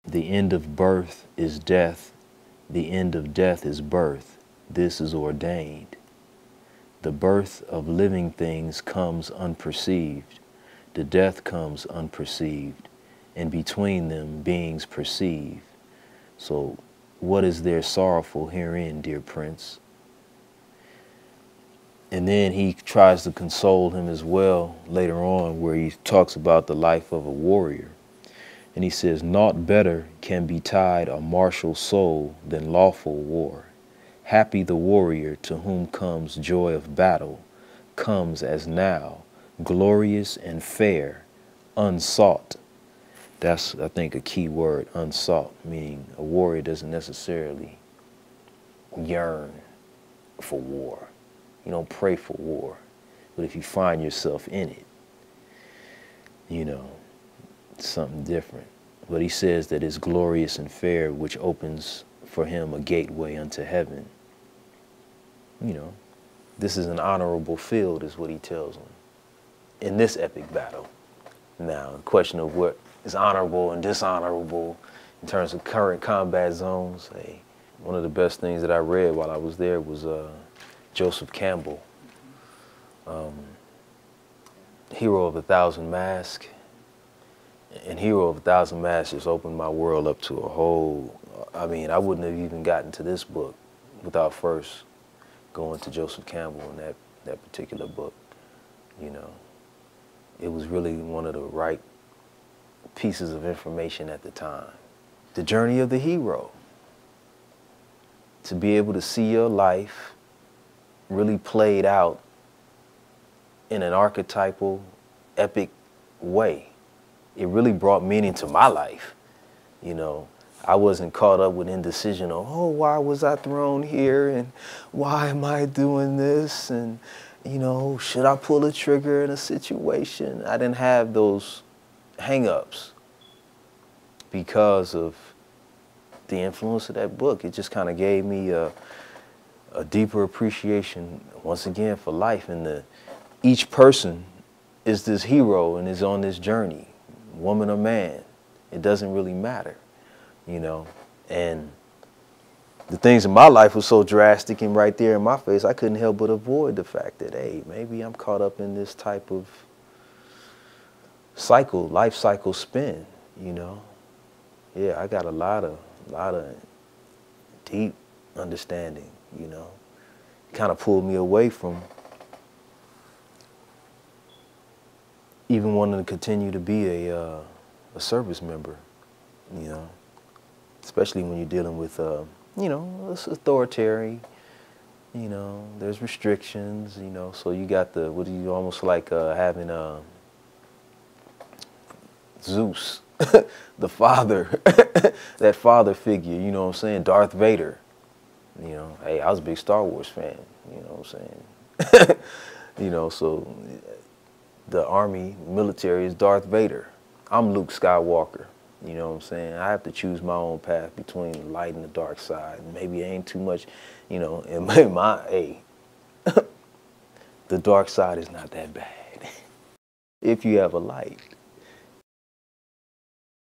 The end of birth is death. The end of death is birth. This is ordained. The birth of living things comes unperceived. The death comes unperceived. And between them beings perceive. So what is there sorrowful herein, dear Prince? And then he tries to console him as well later on, where he talks about the life of a warrior. And he says, naught better can betide a martial soul than lawful war. Happy the warrior to whom comes joy of battle, comes as now, glorious and fair, unsought. That's, I think, a key word, unsought, meaning a warrior doesn't necessarily yearn for war. You don't pray for war. But if you find yourself in it, you know, it's something different. But he says that it's glorious and fair, which opens for him a gateway unto heaven. You know, this is an honorable field, is what he tells them in this epic battle. Now, the question of what is honorable and dishonorable in terms of current combat zones, one of the best things that I read while I was there was Joseph Campbell, Hero of a Thousand Masks. And Hero of a Thousand Masks just opened my world up to a whole, I mean, I wouldn't have even gotten to this book without first going to Joseph Campbell in that particular book. You know, it was really one of the right pieces of information at the time. The journey of the hero. To be able to see your life really played out in an archetypal, epic way. It really brought meaning to my life. You know, I wasn't caught up with indecision of, oh, why was I thrown here and why am I doing this? And, you know, should I pull a trigger in a situation? I didn't have those hang-ups because of the influence of that book. It just kind of gave me a deeper appreciation, once again, for life. And each person is this hero and is on this journey. Woman or man, it doesn't really matter, you know. And the things in my life were so drastic and right there in my face, I couldn't help but avoid the fact that, hey, maybe I'm caught up in this type of cycle, life cycle spin, you know. Yeah, I got a lot of deep understanding, you know. Kind of pulled me away from even wanting to continue to be a service member, you know, especially when you're dealing with, you know, it's authoritarian, you know, there's restrictions, you know, so you got what do you almost like having Zeus, the father, that father figure, you know what I'm saying, Darth Vader, you know, hey, I was a big Star Wars fan, you know what I'm saying, you know, so the army, military is Darth Vader. I'm Luke Skywalker, you know what I'm saying? I have to choose my own path between the light and the dark side. Maybe it ain't too much, you know, in hey, the dark side is not that bad if you have a light.